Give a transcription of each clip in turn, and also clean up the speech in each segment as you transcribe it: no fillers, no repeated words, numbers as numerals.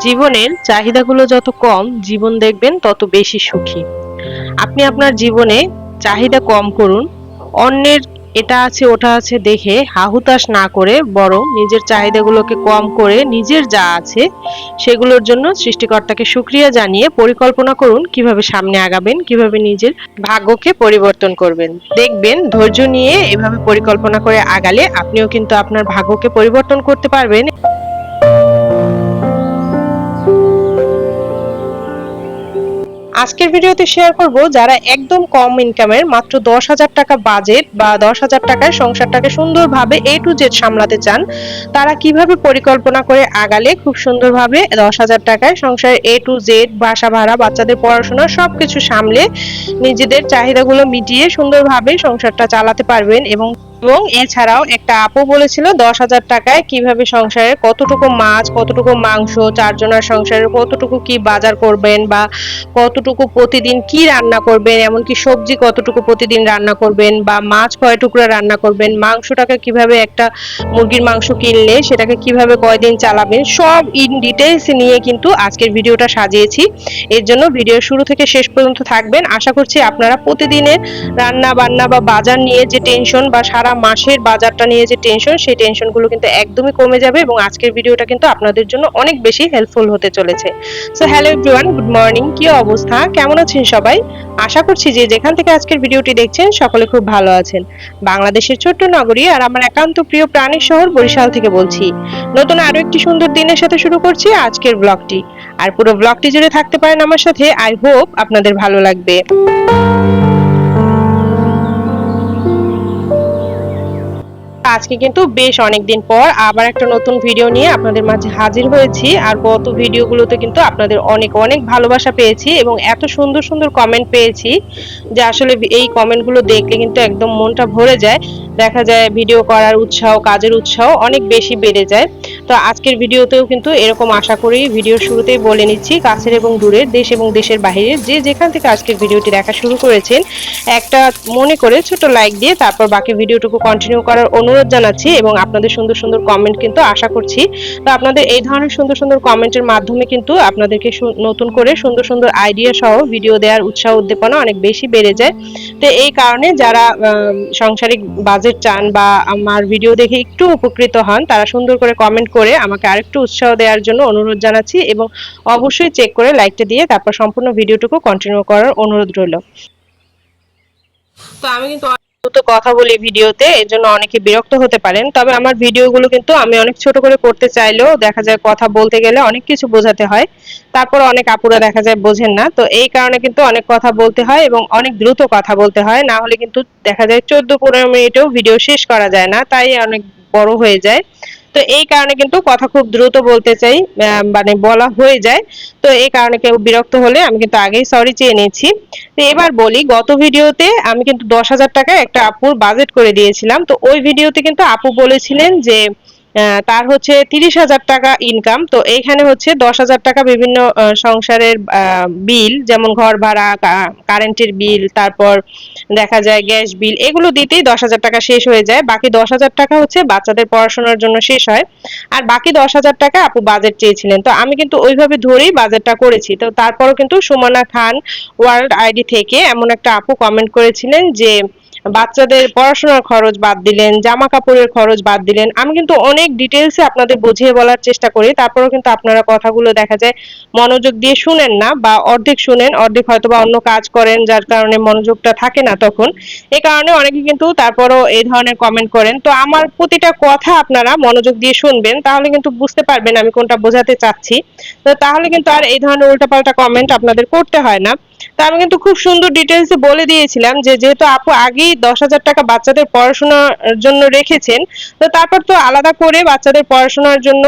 জীবনের চাহিদাগুলো যত কম, জীবন দেখবেন তত বেশি সুখী। আপনি আপনার জীবনে চাহিদা কম করুন। অন্যের এটা আছে ওটা আছে দেখে হাহুতাশ না করে বরং নিজের চাহিদাগুলোকে কম করে নিজের যা আছে সেগুলোর জন্য সৃষ্টিকর্তাকে শুকরিয়া জানিয়ে পরিকল্পনা করুন কিভাবে সামনে আগাবেন, কিভাবে নিজের ভাগ্যকে পরিবর্তন করবেন। দেখবেন ধৈর্য নিয়ে এভাবে পরিকল্পনা করে আগালে আপনিও কিন্তু আপনার ভাগ্যকে পরিবর্তন করতে পারবেন। আজকের ভিডিওতে শেয়ার করব যারা একদম কম ইনকামের মাত্র 10,000 টাকা বাজেট বা 10,000 টাকায় সংসারটাকে সুন্দরভাবে A to Z সামলাতে চান, তারা কিভাবে পরিকল্পনা করে আগালে খুব সুন্দরভাবে 10,000 টাকায় সংসার A to Z, বাসা ভাড়া, বাচ্চাদের পড়াশোনা সবকিছু সামলে নিজেদের চাহিদাগুলো মিটিয়ে সুন্দরভাবে সংসারটা চালাতে পারবেন। এবং এছাড়াও একটা আপু বলেছিল 10,000 টাকায় কিভাবে সংসারে কতটুকু মাছ, কতটুকু মাংস, চারজনের সংসারে কতটুকু কি বাজার করবেন বা কতটুকু প্রতিদিন কি রান্না করবেন, এমনকি সবজি কতটুকু প্রতিদিন রান্না করবেন বা মাছ কয় টুকরা রান্না করবেন, মাংসটাকে কিভাবে একটা মুরগির মাংস কিনলে সেটাকে কিভাবে কয়দিন চালাবেন, সব ইন ডিটেইলস নিয়ে কিন্তু আজকের ভিডিওটা সাজিয়েছি। এর জন্য ভিডিও শুরু থেকে শেষ পর্যন্ত থাকবেন। আশা করছি আপনারা প্রতিদিনের রান্না বান্না বা বাজার নিয়ে যে টেনশন বা সারা মাসের বাজারটা নিয়ে যে টেনশন, সেই টেনশনগুলো কিন্তু একদমই কমে যাবে এবং আজকের ভিডিওটা কিন্তু আপনাদের জন্য অনেক বেশি হেল্পফুল হতে চলেছে। So hello everyone, good morning. কি অবস্থা, কেমন আছেন সবাই? আশা করছি যে যেখান থেকে আজকের ভিডিওটি দেখছেন সকলে খুব ভালো আছেন। বাংলাদেশের ছোট্ট নগরী আর আমার একান্ত প্রিয় প্রাণীর শহর বরিশাল থেকে বলছি। নতুন আরো একটি সুন্দর দিনের সাথে শুরু করছি আজকের ব্লগটি। আর পুরো ব্লগটি জুড়ে থাকতে পারেন আমার সাথে। আই হোপ আপনাদের ভালো লাগবে। আজকে কিন্তু বেশ অনেকদিন পর আবার একটা নতুন ভিডিও নিয়ে আপনাদের মাঝে হাজির হয়েছি। আর গত ভিডিওগুলোতে কিন্তু আপনাদের অনেক অনেক ভালোবাসা পেয়েছি এবং এত সুন্দর সুন্দর কমেন্ট পেয়েছি যে আসলে এই কমেন্টগুলো দেখলে কিন্তু একদম মনটা ভরে যায়। দেখা যায় ভিডিও করার উৎসাহ, কাজের উৎসাহ অনেক বেশি বেড়ে যায়। তো আজকের ভিডিওতেও কিন্তু এরকম আশা করি। ভিডিওর শুরুতেই বলে নিচ্ছি, কাছের এবং দূরের, দেশ এবং দেশের বাইরে যে যেখান থেকে আজকের ভিডিওটি দেখা শুরু করেছেন, একটা মনে করে ছোট লাইক দিয়ে তারপর বাকি ভিডিওটুকু কন্টিনিউ করার অনুরোধ জানাচ্ছি। এবং আপনাদের সুন্দর সুন্দর কমেন্ট কিন্তু আশা করছি। তো আপনাদের এই ধরনের সুন্দর সুন্দর কমেন্টের মাধ্যমে কিন্তু আপনাদেরকে নতুন করে সুন্দর সুন্দর আইডিয়া সহ ভিডিও দেওয়ার উৎসাহ উদ্দীপনা অনেক বেশি বেড়ে যায়। তো এই কারণে যারা সাংসারিক বাজেট চান বা আমার ভিডিও দেখে একটু উপকৃত হন, তারা সুন্দর করে কমেন্ট করে আমাকে আরেকটু উৎসাহ দেওয়ার জন্য অনুরোধ জানাচ্ছি এবং অবশ্যই চেক করে লাইকটা দিয়ে তারপর সম্পূর্ণ ভিডিওটুকু কন্টিনিউ করার অনুরোধ রইল। তো আমি কিন্তু তো কথা বলি ভিডিওতে, এর জন্য অনেকে বিরক্ত হতে পারেন। তবে আমার ভিডিওগুলো কিন্তু আমি অনেক ছোট করে করতে চাইলেও দেখা যায় কথা বলতে গেলে অনেক কিছু বোঝাতে হয়। তারপর অনেক আপুরা দেখা যায় বোঝেন না, তো এই কারণে কিন্তু অনেক কথা বলতে হয় এবং অনেক দ্রুত কথা বলতে হয়, না হলে কিন্তু দেখা যায় 14-15 মিনিটেও ভিডিও শেষ করা যায় না, তাই অনেক বড় হয়ে যায়। তো এই কারণে কিন্তু কথা খুব দ্রুত বলতে চাই, মানে বলা হয়ে যায়। তো এই কারণে কেউ বিরক্ত হলে আমি কিন্তু আগেই সরি চেয়ে নিয়েছি। তো এবার বলি, গত ভিডিওতে আমি কিন্তু 10,000 টাকায় একটা আপুর বাজেট করে দিয়েছিলাম। তো ওই ভিডিওতে কিন্তু আপু বলেছিলেন যে তার হচ্ছে 30,000 টাকা ইনকাম। তো এইখানে হচ্ছে 10,000 টাকা বিভিন্ন সংসারের বিল, যেমন ঘর ভাড়া, কারেন্টের বিল, তারপর দেখা যায় গ্যাস বিল, এগুলো দিতেই 10,000 টাকা শেষ হয়ে যায়। বাকি 10,000 টাকা হচ্ছে বাচ্চাদের পড়াশোনার জন্য শেষ হয়। আর বাকি 10,000 টাকা আপু বাজেট চেয়েছিলেন, তো আমি কিন্তু ওইভাবে ধরেই বাজেটটা করেছি। তো তারপরও কিন্তু সুমনা খান ওয়ার্ল্ড আইডি থেকে এমন একটা আপু কমেন্ট করেছিলেন যে বাচ্চাদের পড়াশোনার খরচ বাদ দিলেন, জামা কাপড়ের খরচ বাদ দিলেন। আমি কিন্তু অনেক ডিটেলসে আপনাদের বুঝিয়ে বলার চেষ্টা করি, তারপরেও কিন্তু আপনারা কথাগুলো দেখা যায় মনোযোগ দিয়ে শুনেন না, বা অর্ধেক শুনেন, অর্ধেক হয়তো বা অন্য কাজ করেন, যার কারণে মনোযোগটা থাকে না তখন। এই কারণে অনেকে কিন্তু তারপরও এই ধরনের কমেন্ট করেন। তো আমার প্রতিটা কথা আপনারা মনোযোগ দিয়ে শুনবেন, তাহলে কিন্তু বুঝতে পারবেন আমি কোনটা বোঝাতে চাচ্ছি। তো তাহলে কিন্তু আর এই ধরনের উল্টাপাল্টা কমেন্ট আপনাদের করতে হয় না। তো আমি কিন্তু খুব সুন্দর ডিটেলসে বলে দিয়েছিলাম যে যেহেতু আপু আগেই 10,000 টাকা বাচ্চাদের পড়াশোনার জন্য রেখেছেন, তো তারপর তো আলাদা করে বাচ্চাদের পড়াশোনার জন্য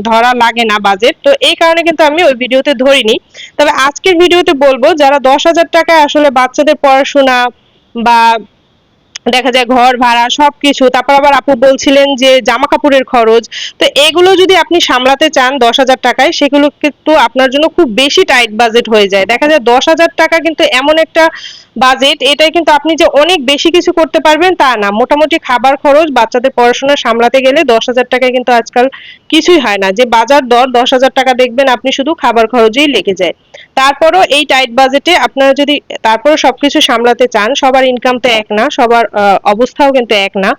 ধরা লাগে না বাজেট। তো এই কারণে কিন্তু আমি ওই ভিডিওতে ধরিনি। তবে আজকের ভিডিওতে বলবো যারা 10,000 টাকায় আসলে বাচ্চাদের পড়াশোনা বা দেখা যায় ঘর ভাড়া সবকিছু, তারপর আবার আপু বলছিলেন যে জামা কাপড়ের খরচ। তো এগুলো যদি আপনি সামলাতে চান 10,000 টাকায়, সেগুলো কিন্তু আপনার জন্য খুব বেশি টাইট বাজেট হয়ে যায়। দেখা যায় 10,000 টাকা কিন্তু এমন একটা বাজেট, এটাই কিন্তু আপনি যে অনেক বেশি কিছু করতে পারবেন তা না। মোটামুটি খাবার খরচ, বাচ্চাদের পড়াশোনা সামলাতে গেলে 10,000 টাকায় কিন্তু আজকাল কিছুই হয় না। যে বাজার দর 10,000 টাকা দেখবেন আপনি শুধু খাবার খরচেই লেগে যায়। তারপরও এই টাইট বাজেটে আপনারা যদি তারপরও সবকিছু সামলাতে চান, সবার ইনকাম তো এক না, সবার অবস্থাও কিন্তু এক না।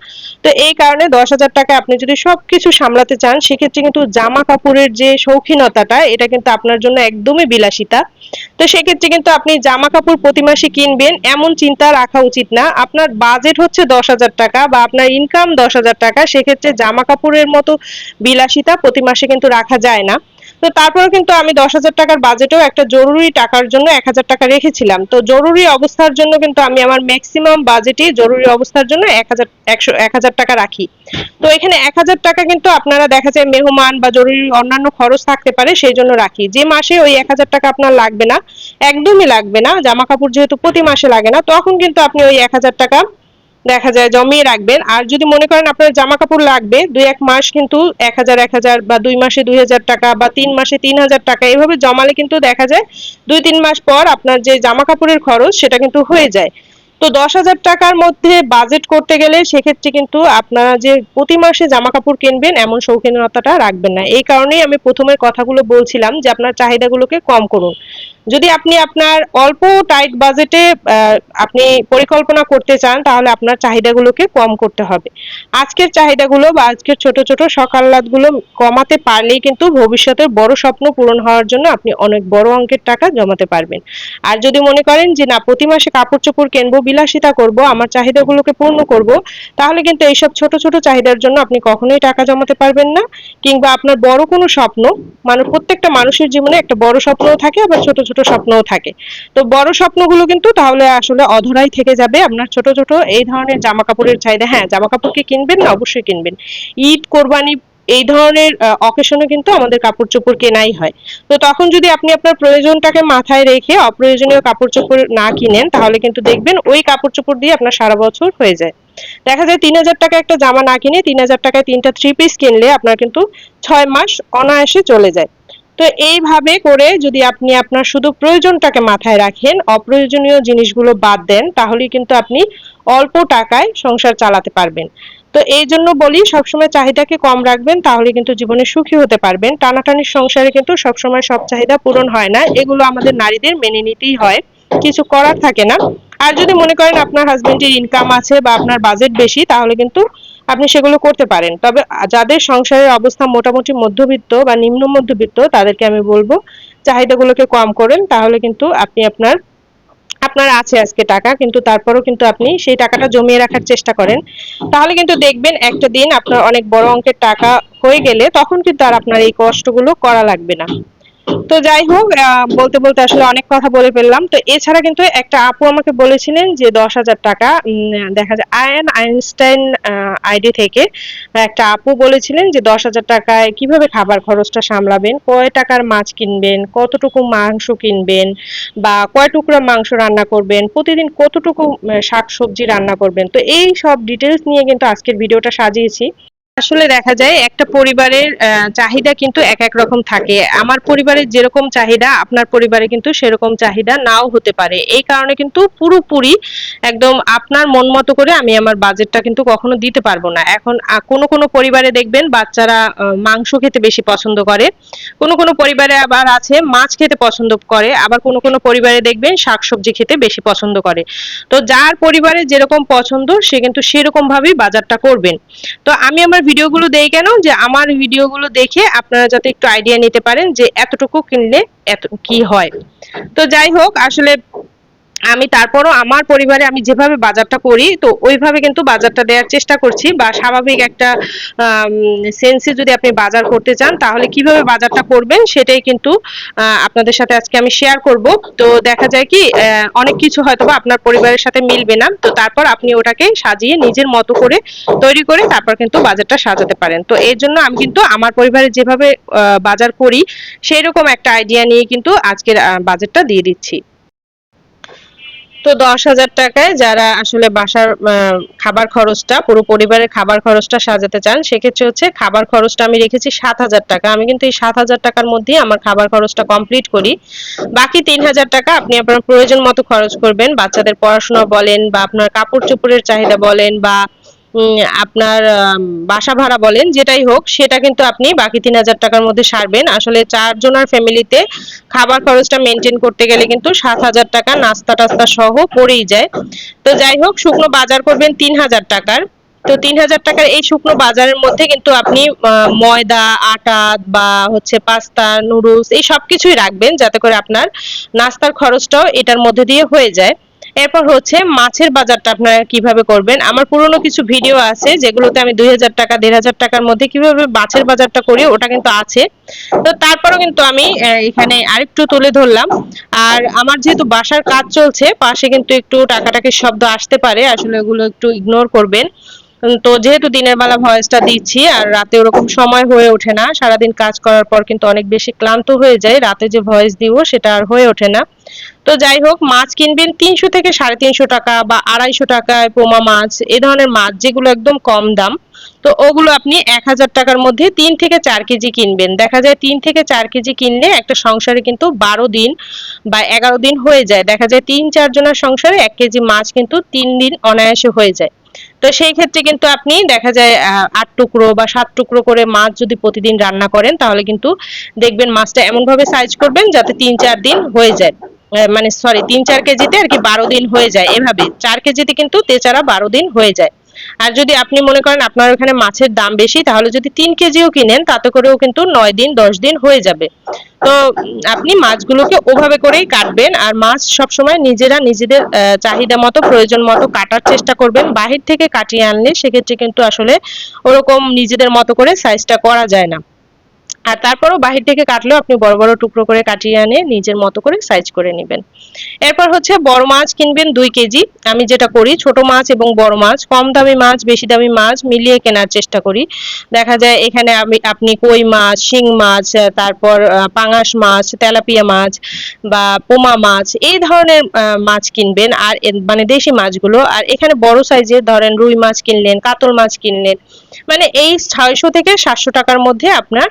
তো এই কারণে 10,000 টাকায় আপনি যদি সবকিছু সামলাতে চান, সেক্ষেত্রে কিন্তু জামা কাপড়ের যে শৌখিনতাটা, এটা কিন্তু আপনার জন্য একদমই বিলাসিতা। তো সেক্ষেত্রে কিন্তু আপনি জামা কাপড় প্রতি মাসে কিনবেন এমন চিন্তা রাখা উচিত না। আপনার বাজেট হচ্ছে 10,000 টাকা বা আপনার ইনকাম 10,000 টাকা, সেক্ষেত্রে জামা কাপড়ের মতো বিলাসিতা প্রতি মাসে কিন্তু রাখা যায় না। তো তারপরেও কিন্তু আমি 10,000 টাকার বাজেটেও একটা জরুরি টাকার জন্য 1,000 টাকা রেখেছিলাম। তো জরুরি অবস্থার জন্য কিন্তু আমি আমার ম্যাক্সিমাম বাজেটই জরুরি অবস্থার জন্য 1,000 টাকা রাখি। তো এখানে 1,000 টাকা কিন্তু আপনারা দেখা যায় মেহমান বা জরুরি অন্যান্য খরচ থাকতে পারে, সেই জন্য রাখি। যে মাসে ওই 1,000 টাকা আপনার লাগবে না, একদমই লাগবে না, জামা কাপড় যেহেতু প্রতি মাসে লাগে না, তখন কিন্তু আপনি ওই 1,000 টাকা দেখা যায় জমিয়ে রাখবেন। আর যদি মনে করেন আপনার জামা কাপড় লাগবে 2-1 মাস, কিন্তু 1,000 বা 2 মাসে 2,000 টাকা বা 3 মাসে 3,000 টাকা এভাবে জমালে কিন্তু দেখা যায় 2-3 মাস পর আপনার যে জামা কাপড়ের খরচ সেটা কিন্তু হয়ে যায়। তো 10,000 টাকার মধ্যে বাজেট করতে গেলে সেক্ষেত্রে কিন্তু আপনারা যে প্রতি মাসে জামা কাপড় কিনবেন এমন শৌখিনতাটা রাখবেন না। এই কারণেই আমি প্রথমের কথাগুলো বলছিলাম যে আপনার চাহিদাগুলোকে কম করুন। যদি আপনি আপনার অল্প টাইট বাজেটে আপনি পরিকল্পনা করতে চান, তাহলে আপনার চাহিদাগুলোকে কম করতে হবে। আজকের চাহিদাগুলো বা আজকের ছোট ছোট শখ আহ্লাদগুলো কমাতে পারলেই কিন্তু ভবিষ্যতের বড় স্বপ্ন পূরণ হওয়ার জন্য আপনি অনেক বড় অঙ্কের টাকা জমাতে পারবেন। আর যদি মনে করেন যে না, প্রতি মাসে কাপড় চোপড় কিনবো, বিলাসিতা করব, আমার চাহিদাগুলোকে পূর্ণ করব, তাহলে কিন্তু এইসব ছোট ছোট চাহিদার জন্য আপনি কখনোই টাকা জমাতে পারবেন না। কিংবা আপনার বড় কোনো স্বপ্ন, মানে প্রত্যেকটা মানুষের জীবনে একটা বড় স্বপ্নও থাকে, আবার ছোট ছোট স্বপ্নও থাকে। তো বড় স্বপ্নগুলো কিন্তু তাহলে আসলে অধরাই থেকে যাবে। আপনার ছোট ছোট এই ধরনের জামা কাপড়ের চাহিদা, হ্যাঁ জামা কাপড় কি কিনবেন না, অবশ্যই কিনবেন। ঈদ, কোরবানি এই ধরনের অকেশনে কিন্তু আমাদের কাপড় চোপড় কেনাই হয়। তো তখন যদি আপনি আপনার প্রয়োজনটাকে মাথায় রেখে অপ্রয়োজনীয় কাপড় চোপড় না কিনেন, তাহলে কিন্তু দেখবেন ওই কাপড় চোপড় দিয়ে আপনার সারা বছর হয়ে যায়। দেখা যায় 3,000 টাকা একটা জামা না কিনে 3,000 টাকায় 3টা থ্রি পিস কিনলে আপনার কিন্তু 6 মাস অনায়াসে চলে যায়। তো এইভাবে করে যদি আপনি আপনার শুধু প্রয়োজনটাকে মাথায় রাখেন, অপ্রয়োজনীয় জিনিসগুলো বাদ দেন, তাহলেই কিন্তু আপনি অল্প টাকায় সংসার চালাতে পারবেন। তো এই জন্য বলি সবসময় চাহিদাকে কম রাখবেন, তাহলে কিন্তু জীবনে সুখী হতে পারবেন। টানাটানির সংসারে কিন্তু সবসময় সব চাহিদা পূরণ হয় না, এগুলো আমাদের নারীদের মেনে নিতেই হয়, কিছু করার থাকে না। আর যদি মনে করেন আপনার হাজবেন্ডের ইনকাম আছে বা আপনার বাজেট বেশি, তাহলে কিন্তু আপনি সেগুলো করতে পারেন। তবে যাদের সংসারের অবস্থা মোটামুটি মধ্যবিত্ত বা নিম্ন মধ্যবিত্ত, তাদেরকে আমি বলবো চাহিদাগুলোকে কম করেন, তাহলে কিন্তু আপনি আপনার আপনার আছে আজকে টাকা, কিন্তু তারপরেও কিন্তু আপনি সেই টাকাটা জমিয়ে রাখার চেষ্টা করেন। তাহলে কিন্তু দেখবেন একটা দিন আপনার অনেক বড় অঙ্কের টাকা হয়ে গেলে তখন কিন্তু আর আপনার এই কষ্টগুলো করা লাগবে না। তো যাই হোক, বলতে বলতে আসলে অনেক কথা বলে ফেললাম। তো এছাড়া কিন্তু একটা আপু আমাকে বলেছিলেন যে 10,000 টাকা, দেখা যায় আয়ান আইনস্টাইন আইডি থেকে একটা আপু বলেছিলেন যে 10,000 টাকায় কিভাবে খাবার খরচটা সামলাবেন, কয় টাকার মাছ কিনবেন, কতটুকু মাংস কিনবেন, বা কয় টুকরা মাংস রান্না করবেন, প্রতিদিন কতটুকু শাকসবজি রান্না করবেন। তো এই সব ডিটেলস নিয়ে কিন্তু আজকের ভিডিওটা সাজিয়েছি। আসলে দেখা যায় একটা পরিবারের চাহিদা কিন্তু এক এক রকম থাকে। আমার পরিবারের যেরকম চাহিদা আপনার পরিবারে কিন্তু সেরকম চাহিদা নাও হতে পারে। এই কারণে কিন্তু পুরোপুরি একদম আপনার মন মতো করে আমি আমার বাজেটটা কিন্তু কখনো দিতে পারবো না। এখন কোনো কোনো পরিবারে দেখবেন বাচ্চারা মাংস খেতে বেশি পছন্দ করে, কোনো কোনো পরিবারে আবার আছে মাছ খেতে পছন্দ করে, আবার কোনো কোনো পরিবারে দেখবেন শাকসবজি খেতে বেশি পছন্দ করে। তো যার পরিবারে যেরকম পছন্দ সে কিন্তু সেরকম ভাবেই বাজারটা করবেন। তো আমি আমার ভিডিওগুলো দেই কেন, যে আমার ভিডিওগুলো দেখে আপনারা যাতে একটু আইডিয়া নিতে পারেন যে এতটুকু কিনলে এত কি হয়। তো যাই হোক, আসলে আমি তারপরও আমার পরিবারে আমি যেভাবে বাজারটা করি, তো ওইভাবে কিন্তু বাজারটা দেওয়ার চেষ্টা করছি। বা স্বাভাবিক একটা সেন্সে যদি আপনি বাজার করতে চান, তাহলে কিভাবে বাজারটা করবেন সেটাই কিন্তু আপনাদের সাথে আজকে আমি শেয়ার করব। তো দেখা যায় কি অনেক কিছু হয়তো বা আপনার পরিবারের সাথে মিলবে না, তো তারপর আপনি ওটাকে সাজিয়ে নিজের মতো করে তৈরি করে তারপর কিন্তু বাজারটা সাজাতে পারেন। তো এর জন্য আমি কিন্তু আমার পরিবারে যেভাবে বাজার করি সেই রকম একটা আইডিয়া নিয়ে কিন্তু আজকের বাজেটটা দিয়ে দিচ্ছি। তো 10,000 টাকায় যারা আসলে বাসার খাবার খরচটা, পুরো পরিবারের খাবার খরচটা সাজাতে চান, সেক্ষেত্রে হচ্ছে খাবার খরচটা আমি রেখেছি 7,000 টাকা। আমি কিন্তু এই 7,000 টাকার মধ্যেই আমার খাবার খরচটা কমপ্লিট করি। বাকি 3,000 টাকা আপনি আপনার প্রয়োজন মতো খরচ করবেন। বাচ্চাদের পড়াশোনা বলেন বা আপনার কাপড় চোপড়ের চাহিদা বলেন বা আপনার বাসা ভাড়া বলেন, যেটাই হোক সেটা কিন্তু আপনি বাকি 3,000 টাকার মধ্যে সারবেন। আসলে 4 জনের ফ্যামিলিতে খাবার খরচটা মেনটেন করতে গেলে কিন্তু 7,000 টাকা নাস্তা টাস্তা সহ পড়েই যায়। তো যাই হোক, শুকনো বাজার করবেন 3,000 টাকার। তো 3,000 টাকার এই শুকনো বাজারের মধ্যে কিন্তু আপনি ময়দা, আটা বা হচ্ছে পাস্তা, নুডলস এই সবকিছুই রাখবেন, যাতে করে আপনার নাস্তার খরচটাও এটার মধ্যে দিয়ে হয়ে যায়। এরপর হচ্ছে মাছের বাজারটা আপনারা কিভাবে করবেন। আমার পুরনো কিছু ভিডিও আছে যেগুলোতে আমি 2,000 টাকা 1,500 টাকার মধ্যে কিভাবে মাছের বাজারটা করি, ওটা কিন্তু আছে। তো তারপরেও কিন্তু আমি এখানে আরেকটু তুলে ধরলাম। আর আমার যেহেতু বাসার কাজ চলছে, পাশে কিন্তু একটু টাকাটাকির শব্দ আসতে পারে, আসলে ওগুলো একটু ইগনোর করবেন। তো যেহেতু দিনের বেলা ভয়েসটা দিচ্ছি আর রাতে ওরকম সময় হয়ে ওঠে না, সারাদিন কাজ করার পর কিন্তু অনেক বেশি ক্লান্ত হয়ে যায়, রাতে যে ভয়েস দিব সেটা আর হয়ে ওঠে না। তো যাই হোক, মাছ কিনবেন 300 থেকে 350 টাকা বা 250 টাকায় পোমা মাছ, এই ধরনের মাছ যেগুলো একদম কম দাম। তো ওগুলো আপনি 1,000 টাকার মধ্যে 3 থেকে 4 কেজি কিনবেন। দেখা যায় 3 থেকে 4 কেজি কিনলে একটা সংসারে কিন্তু 12 দিন বা 11 দিন হয়ে যায়। দেখা যায় 3-4 জনের সংসারে 1 কেজি মাছ কিন্তু 3 দিন অনায়াসে হয়ে যায়। তো সেই ক্ষেত্রে কিন্তু আপনি দেখা যায় 8 টুকরো বা 7 টুকরো করে মাছ যদি প্রতিদিন রান্না করেন, তাহলে কিন্তু দেখবেন মাছটা এমন ভাবে সাইজ করবেন যাতে 3-4 দিন হয়ে যায়। মানে সরি, 3-4 কেজিতে আর কি 12 দিন হয়ে যায়। এভাবে 4 কেজিতে কিন্তু তেচারা 12 দিন হয়ে যায়। আর যদি আপনি মনে করেন আপনার ওখানে মাছের দাম বেশি, তাহলে যদি 3 কেজিও কিনেন, তাতে করেও কিন্তু 9 দিন 10 দিন হয়ে যাবে। তো আপনি মাছগুলোকে ওভাবে করেই কাটবেন। আর মাছ সবসময় নিজেরা নিজেদের চাহিদা মতো, প্রয়োজন মতো কাটার চেষ্টা করবেন। বাহির থেকে কাটিয়ে আনলে সেক্ষেত্রে কিন্তু আসলে ওরকম নিজেদের মতো করে সাইজটা করা যায় না। আর তারপরেও বাহির থেকে কাটলেও আপনি বড় বড় টুকরো করে কাটিয়ে আনে নিজের মতো করে সাইজ করে নেবেন। এরপর হচ্ছে বড় মাছ কিনবেন 2 কেজি। আমি যেটা করি, ছোট মাছ এবং বড় মাছ, কম দামি মাছ বেশি দামি মাছ মিলিয়ে কেনার চেষ্টা করি। দেখা যায় এখানে আপনি কই মাছ, শিং মাছ, তারপর পাঙাশ মাছ, তেলাপিয়া মাছ বা পোমা মাছ এই ধরনের মাছ কিনবেন। আর মানে দেশি মাছগুলো। আর এখানে বড় সাইজের ধরেন রুই মাছ কিনলেন, কাতল মাছ কিনলেন, মানে এই 600 থেকে 700 টাকার মধ্যে আপনার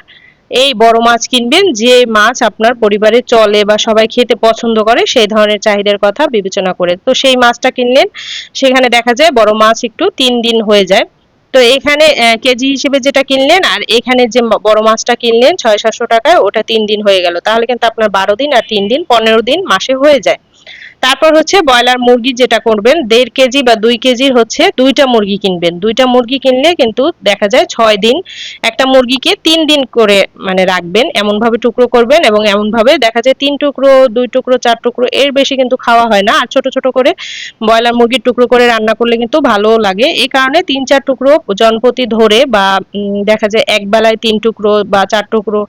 এই বড় মাছ কিনবেন, যে মাছ আপনার পরিবারে চলে বা সবাই খেতে পছন্দ করে সেই ধরনের চাহিদার কথা বিবেচনা করে। তো সেই মাছটা কিনলেন, সেখানে দেখা যায় বড় মাছ একটু 3 দিন হয়ে যায়। তো এখানে কেজি হিসেবে যেটা কিনলেন আর এখানে যে বড় মাছটা কিনলেন 600-700 টাকায়, ওটা 3 দিন হয়ে গেল। তাহলে কিন্তু আপনার 12 দিন আর 3 দিন 15 দিন মাসে হয়ে যায়। তারপর হচ্ছে ব্রয়লার মুরগি যেটা করবেন, 1.5 কেজি বা 2 কেজির হচ্ছে 2টা মুরগি কিনবেন। 2টা মুরগি কিনলে কিন্তু দেখা যায় 6 দিন, একটা মুরগিকে 3 দিন করে মানে রাখবেন, এমন ভাবে টুকরো করবেন এবং এমন ভাবে দেখা যায় 3 টুকরো, 2 টুকরো, 4 টুকরো, এর বেশি কিন্তু খাওয়া হয় না। আর ছোট ছোট করে ব্রয়লার মুরগির টুকরো করে রান্না করলে কিন্তু ভালো লাগে। এই কারণে 3-4 টুকরো জনপ্রতি ধরে বা দেখা যায় এক বেলায় 3 টুকরো বা 4 টুকরো,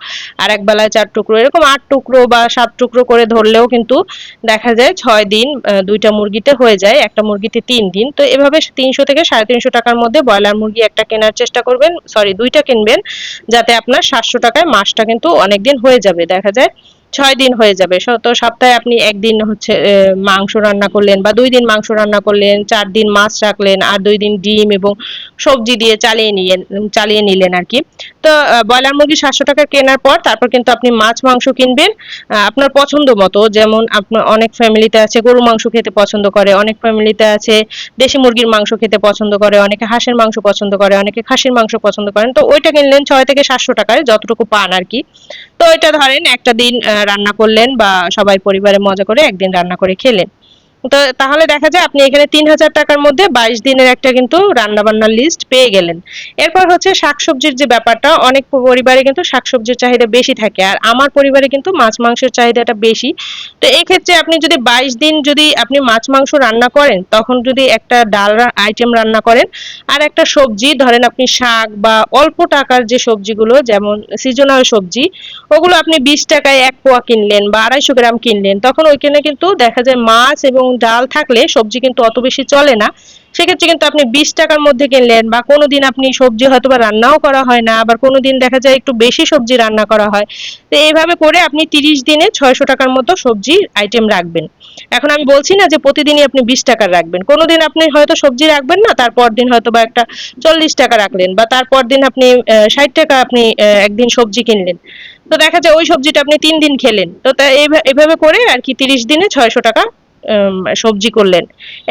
আর এক বেলায় 4 টুকরো, এরকম 8 টুকরো বা 7 টুকরো করে ধরলেও কিন্তু দেখা যায় 6 দিন 2টা মুরগিতে হয়ে যায়, একটা মুরগিতে 3 দিন। তো এভাবে 300 থেকে 350 টাকার মধ্যে ব্রয়লার মুরগি একটা কেনার চেষ্টা করবেন, সরি 2টা কিনবেন, যাতে আপনার 700 টাকায় মাসটা কিন্তু অনেকদিন হয়ে যাবে। দেখা যায় 6 দিন হয়ে যাবে। তো সপ্তাহে আপনি একদিন হচ্ছে মাংস রান্না করলেন বা 2 দিন মাংস রান্না করলেন, 4 দিন মাছ রাখলেন আর 2 দিন ডিম এবং সবজি দিয়ে চালিয়ে নিলেন আর কি। তো ব্রয়লার মুরগি 700 টাকা কেনার পর তারপর কিন্তু আপনি মাছ মাংস কিনবেন আপনার পছন্দ মতো। যেমন আপনার অনেক ফ্যামিলিতে আছে গরু মাংস খেতে পছন্দ করে, অনেক ফ্যামিলিতে আছে দেশি মুরগির মাংস খেতে পছন্দ করে, অনেকে হাঁসের মাংস পছন্দ করে, অনেকে খাসির মাংস পছন্দ করেন। তো ওইটা কিনলেন 6 থেকে 700 টাকায়, যতটুকু পান আর কি। তো এটা ধরেন একটা দিন রান্না করলেন বা সবাই পরিবারে মজা করে একদিন রান্না করে খেলেন। তো তাহলে দেখা যায় আপনি এখানে 3,000 টাকার মধ্যে 22 দিনের একটা কিন্তু রান্না বান্নার লিস্ট পেয়ে গেলেন। এরপর হচ্ছে শাকসবজির যে ব্যাপারটা, অনেক পরিবারে কিন্তু শাকসবজির চাহিদা বেশি থাকে, আর আমার পরিবারে কিন্তু মাছ মাংসের চাহিদাটা বেশি। তো এই ক্ষেত্রে আপনি যদি 22 দিন যদি আপনি মাছ মাংস রান্না করেন, তখন যদি একটা ডাল আইটেম রান্না করেন আর একটা সবজি ধরেন, আপনি শাক বা অল্প টাকার যে সবজিগুলো যেমন সিজনাল সবজি, ওগুলো আপনি 20 টাকায় 1 পোয়া কিনলেন বা 250 গ্রাম কিনলেন, তখন ওইখানে কিন্তু দেখা যায় মাছ এবং ডাল থাকলে সবজি কিন্তু অত বেশি চলে না। সেক্ষেত্রে কিন্তু আপনি 20 টাকার মধ্যে কিনলেন, বা কোনোদিন আপনি সবজি হয়তো বা রান্নাও করা হয় না, আবার কোনোদিন দেখা যায় একটু বেশি সবজি রান্না করা হয়। তো এইভাবে করে আপনি 30 দিনে 600 টাকার মতো সবজির আইটেম রাখবেন। এখন আমি বলছি না যে প্রতিদিনই আপনি 20 টাকার রাখবেন। কোনোদিন আপনি হয়তো সবজি রাখবেন না, তারপর দিন হয়তো বা একটা 40 টাকা রাখলেন, বা তারপর দিন আপনি 60 টাকা আপনি একদিন সবজি কিনলেন। তো দেখা যায় ওই সবজিটা আপনি 3 দিন খেলেন। তো তা এভাবে করে আর কি 30 দিনে 600 টাকা সবজি করলেন।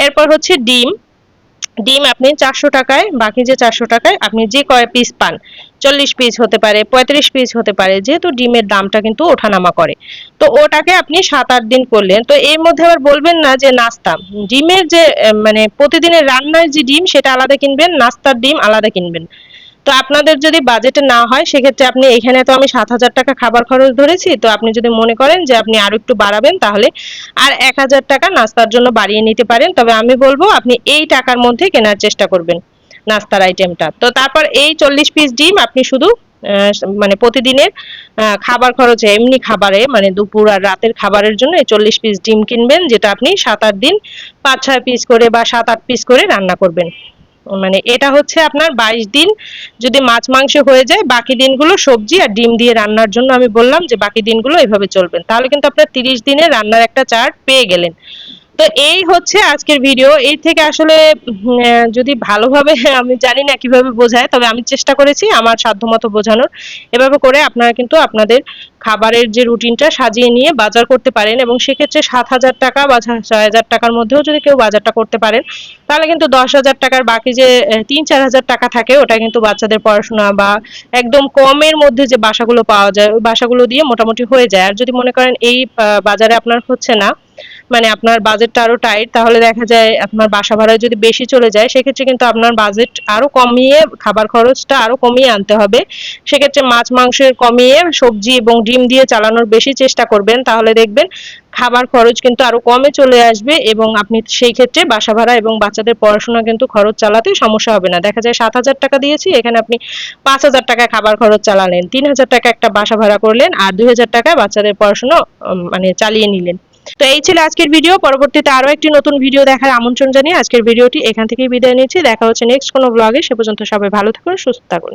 এরপর হচ্ছে ডিম। ডিম আপনি 400 টাকায়, বাকি যে 400 টাকায় আপনি যে কয় পিস পান, 40 পিস হতে পারে, 35 পিস হতে পারে, যেহেতু ডিমের দামটা কিন্তু ওঠানামা করে। তো ওটাকে আপনি 7-8 দিন করলেন। তো এর মধ্যে আবার বলবেন না যে নাস্তা। ডিমের যে মানে প্রতিদিনের রান্নার যে ডিম সেটা আলাদা কিনবেন, নাস্তার ডিম আলাদা কিনবেন। তো আপনাদের যদি বাজেটে না হয় সেক্ষেত্রে আপনি, এখানে তো আমি 7,000 টাকা খাবার খরচ ধরেছি, তো আপনি যদি মনে করেন যে আপনি আরো একটু বাড়াবেন তাহলে আর 1,000 টাকা নাস্তার জন্য বাড়িয়ে নিতে পারেন। তবে আমি বলবো আপনি এই টাকার মধ্যে কেনার চেষ্টা করবেন নাস্তার আইটেমটা। তো তারপর এই 40 পিস ডিম আপনি শুধু মানে প্রতিদিনের খাবার খরচে, এমনি খাবারে মানে দুপুর আর রাতের খাবারের জন্য এই 40 পিস ডিম কিনবেন, যেটা আপনি 7-8 দিন 5-6 পিস করে বা 7-8 পিস করে রান্না করবেন। মানে এটা হচ্ছে আপনার 22 দিন যদি মাছ মাংস হয়ে যায়, বাকি দিনগুলো সবজি আর ডিম দিয়ে রান্নার জন্য আমি বললাম যে বাকি দিনগুলো এভাবে চলবেন, তাহলে কিন্তু আপনার 30 দিনে রান্নার একটা চার্ট পেয়ে গেলেন। তো এই হচ্ছে আজকের ভিডিও। এর থেকে আসলে যদি ভালোভাবে আমি জানি না কিভাবে বোঝায়, তবে আমি চেষ্টা করেছি আমার সাধ্যমতো বোঝানোর। এভাবে করে আপনারা কিন্তু আপনাদের খাবারের যে রুটিনটা সাজিয়ে নিয়ে বাজার করতে পারেন, এবং সেক্ষেত্রে 7,000 টাকা বা 6,000 টাকার মধ্যেও যদি কেউ বাজারটা করতে পারেন, তাহলে কিন্তু 10,000 টাকার বাকি যে 3-4,000 টাকা থাকে ওটা কিন্তু বাচ্চাদের পড়াশোনা বা একদম কমের মধ্যে যে বাসাগুলো পাওয়া যায় ওই বাসাগুলো দিয়ে মোটামুটি হয়ে যায়। আর যদি মনে করেন এই বাজারে আপনার হচ্ছে না, মানে আপনার বাজেটটা আরো টাইট, তাহলে দেখা যায় আপনার বাসা ভাড়া যদি বেশি চলে যায় সেক্ষেত্রে কিন্তু আপনার বাজেট আরো কমিয়ে, খাবার খরচটা আরো কমিয়ে আনতে হবে। সেক্ষেত্রে মাছ মাংসের কমিয়ে সবজি এবং ডিম দিয়ে চালানোর বেশি চেষ্টা করবেন, তাহলে দেখবেন খাবার খরচ কিন্তু আরো কমে চলে আসবে, এবং আপনি সেই ক্ষেত্রে বাসা ভাড়া এবং বাচ্চাদের পড়াশোনা কিন্তু খরচ চালাতে সমস্যা হবে না। দেখা যায় 7,000 টাকা দিয়েছি, এখানে আপনি 5,000 টাকায় খাবার খরচ চালালেন, 3,000 টাকা একটা বাসা ভাড়া করলেন, আর 2,000 টাকায় বাচ্চাদের পড়াশোনা মানে চালিয়ে নিলেন। তো এই ছিল আজকের ভিডিও। পরবর্তীতে আরো একটি নতুন ভিডিও দেখার আমন্ত্রণ জানিয়ে আজকের ভিডিওটি এখান থেকেই বিদায় নিচ্ছি। দেখা হচ্ছে নেক্সট কোনো ব্লগে। সে পর্যন্ত সবাই ভালো থাকুন, সুস্থ থাকুন।